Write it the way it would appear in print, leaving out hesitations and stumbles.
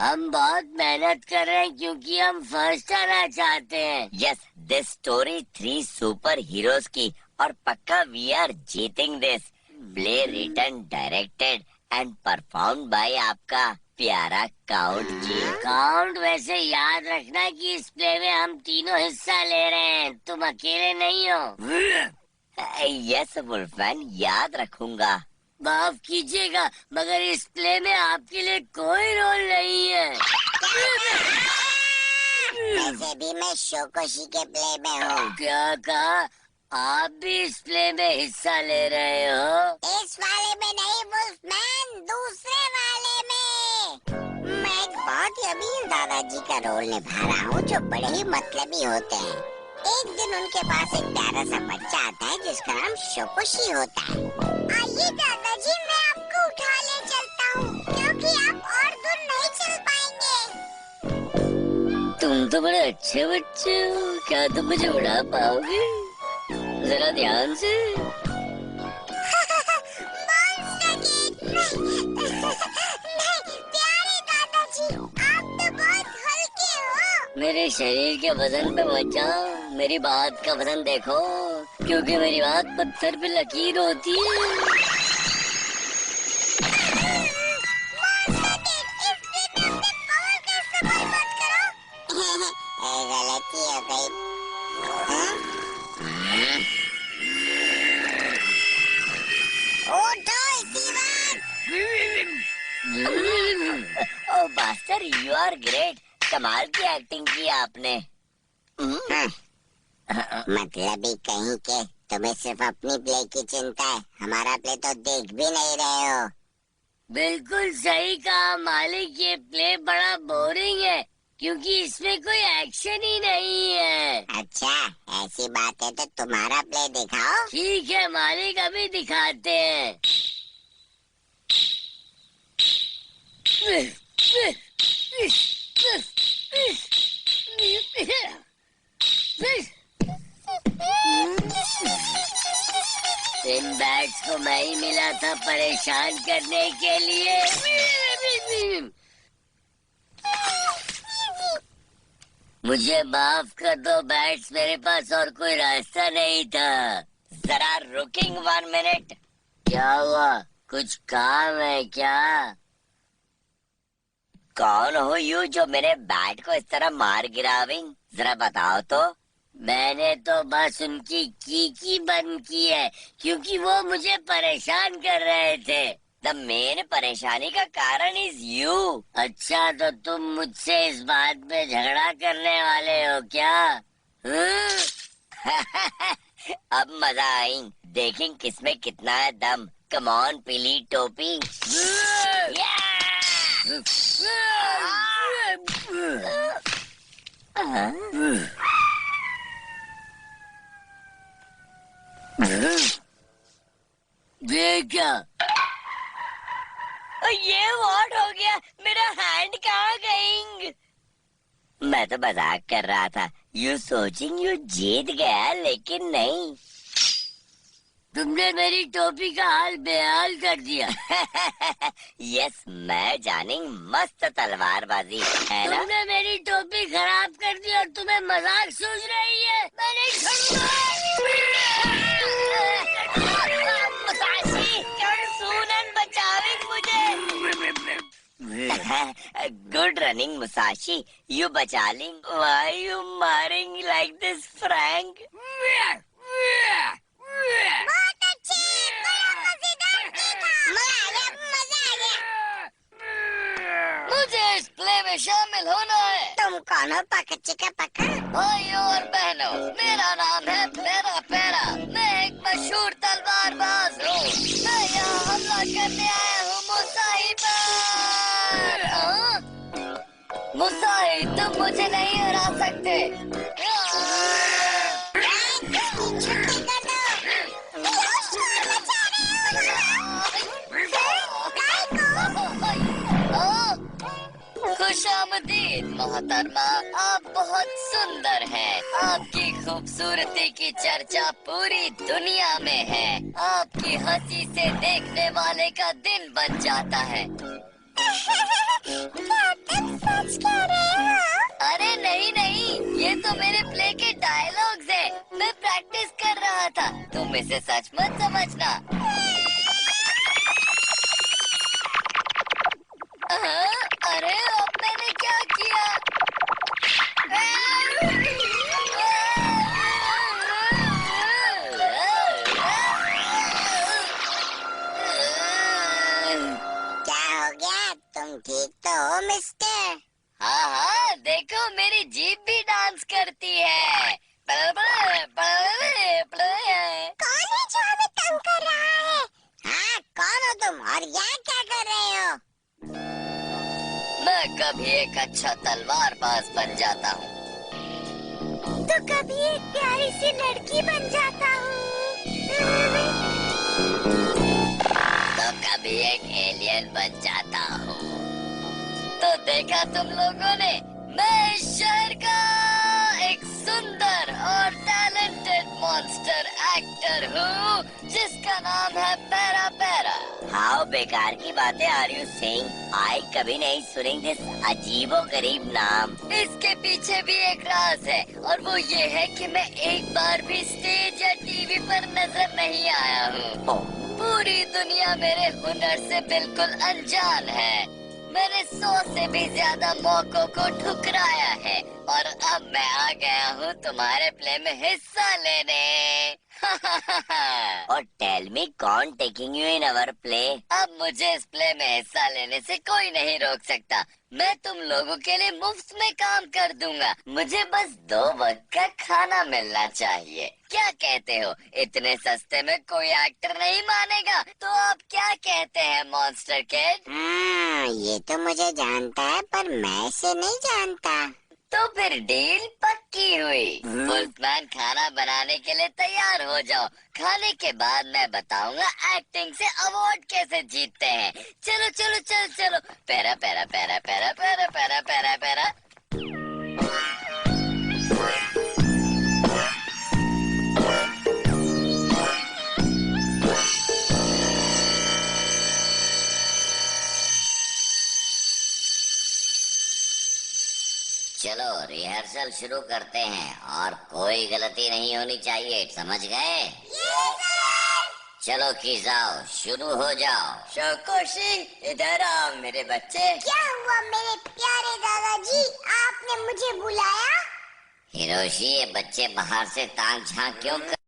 हम बहुत मेहनत कर रहे हैं क्योंकि हम फर्स्ट आना चाहते हैं। Yes, this story 3 superheroes की और पक्का वी आर जीतिंग this. Play written, directed and perform by आपका प्यारा काउंट जी। काउंट, वैसे याद रखना कि इस प्ले में हम तीनों हिस्सा ले रहे हैं, तुम अकेले नहीं हो। यस वुल्फमैन, याद रखूंगा। माफ कीजिएगा, मगर इस प्ले में आपके लिए कोई रोल नहीं है। वैसे भी मैं शोकोशी के प्ले में हूँ। क्या कहा? आप भी इस प्ले में हिस्सा ले रहे हो? इस वाले में नहीं वुल्फमैन, दूसरे वाले में। मैं एक बहुत ही अमीर दादाजी का रोल निभा रहा हूँ जो बड़े ही मतलबी होते हैं। एक दिन उनके पास एक प्यारा सा बच्चा आता है जिसका नाम शोकोशी होता है। आइए दादाजी, मैं आपको उठा ले चलता हूँ क्योंकि आप और दूर नहीं चल पाएंगे। तुम तो बड़े अच्छे बच्चे हो, क्या तुम मुझे उड़ा पाओगे? जरा ध्यान से। नहीं, प्यारे दादाजी, आप तो बहुत हल्के हो। मेरे शरीर के वजन पे मत जाओ, मेरी बात का वजन देखो, क्योंकि मेरी बात पत्थर पे लकीर होती है। गलती हो गई। ओह मास्टर, यू आर ग्रेट। कमाल की एक्टिंग की आपने। मतलब ही कहीं के, तुम्हें सिर्फ अपनी प्ले की चिंता है, हमारा प्ले तो देख भी नहीं रहे हो। बिल्कुल सही कहा मालिक, ये प्ले बड़ा बोरिंग है क्योंकि इसमें कोई एक्शन ही नहीं है। अच्छा, ऐसी बात है तो तुम्हारा प्ले दिखाओ। ठीक है मालिक, अभी दिखाते हैं। इन बैट्स को मैं ही मिला था परेशान करने के लिए। मुझे माफ कर दो बैट्स, मेरे पास और कोई रास्ता नहीं था। जरा रुकिंग 1 मिनट। क्या हुआ? कुछ काम है क्या? कौन हो यू जो मेरे बैट को इस तरह मार गिराविंग? जरा बताओ तो। मैंने तो बस उनकी कीकी बंद की है क्योंकि वो मुझे परेशान कर रहे थे। द मेन परेशानी का कारण इज यू। अच्छा, तो तुम मुझसे इस बात पे झगड़ा करने वाले हो क्या? अब मजा आई, देखें किसमें कितना है दम। कम ऑन पीली टोपी। ये क्या? ये व्हाट हो गया? मेरा हैंड कहाँ गई? मैं तो मजाक कर रहा था। यू सोचिंग यू जीत गया, लेकिन नहीं। तुमने मेरी टोपी का हाल बेहाल कर दिया। यस, मैं जानिंग मस्त तलवारबाजी है ना? तुमने मेरी टोपी खराब कर दी और तुम्हें मजाक सूझ रही है। मैं नहीं छोड़ूंगा। मुसाशी, कम सूनन बचाविंग मुझे। गुड रनिंग मुसाशी, यू बचालिंग। व्हाई यू मारिंग लाइक दिस फ्रैंक? बहुत अच्छे, बड़ा मजेदार प्ले था। मजा आ गया। मुझे इस प्ले में शामिल होना है। तुम कौन हो पकच्चे का पकड़? भाइयों और बहनों, मेरा नाम है पैरा पैरा। मैं एक मशहूर तलवारबाज हूँ। मैं यहाँ हमला करने आया हूँ मुसाही पर। मुसाही, तुम मुझे नहीं हरा सकते। छुट्टी कर दो। शोर मचा रहे हो। खुशामदीद मोहतरमा, आप बहुत सुंदर हैं। आपकी खूबसूरती की चर्चा पूरी दुनिया में है। आपकी हंसी से देखने वाले का दिन बन जाता है। क्या तुम तो मेरे प्ले के डायलॉग्स है। मैं प्रैक्टिस कर रहा था, तुम इसे सच मत समझना। अरे अब मैंने क्या किया? क्या हो गया? तुम ठीक तो हो मिस्टर? हाँ हाँ, देखो मेरी जीभ भी डांस करती है। कौन है जो हमें तंग कर रहा है? हाँ, कौन हो तुम और यहाँ क्या कर रहे हो? मैं कभी एक अच्छा तलवारबाज बन जाता हूँ, तो कभी एक प्यारी सी लड़की बन जाता हूँ। तो कभी एक एलियन बन जाता हूँ। तो देखा तुम लोगों ने, मैं इस शहर का एक सुंदर और टैलेंटेड मॉन्स्टर एक्टर हूँ जिसका नाम है पैरा पैरा। हाउ बेकार की बातें आर यू सेइंग? आई कभी नहीं सुनेंगे दिस अजीबो गरीब नाम। इसके पीछे भी एक राज है और वो ये है कि मैं एक बार भी स्टेज या टीवी पर नजर नहीं आया हूँ। पूरी दुनिया मेरे हुनर से बिल्कुल अनजान है। मैंने 100 से भी ज्यादा मौकों को ठुकराया है और अब मैं आ गया हूँ तुम्हारे प्ले में हिस्सा लेने। और टेल मी कौन taking you in our play? अब मुझे इस प्ले में हिस्सा लेने से कोई नहीं रोक सकता। मैं तुम लोगों के लिए मुफ्त में काम कर दूंगा। मुझे बस 2 वक्त का खाना मिलना चाहिए। क्या कहते हो? इतने सस्ते में कोई एक्टर नहीं मानेगा। तो आप क्या कहते हैं मॉन्स्टर किड? हाँ, ये तो मुझे जानता है पर मैं इसे नहीं जानता। तो फिर डील पक्की हुई। वुल्फमैन खाना बनाने के लिए तैयार हो जाओ। खाने के बाद मैं बताऊंगा एक्टिंग से अवार्ड कैसे जीतते हैं। चलो चलो चलो चलो, para para para para para para para para. चलो रिहर्सल शुरू करते हैं और कोई गलती नहीं होनी चाहिए, समझ गए? चलो खिजाओ, शुरू हो जाओ। शोकोशी, इधर आओ मेरे बच्चे। क्या हुआ मेरे प्यारे दादाजी? आपने मुझे बुलाया? हिरोशी, ये बच्चे बाहर से ताक झांक क्यों कर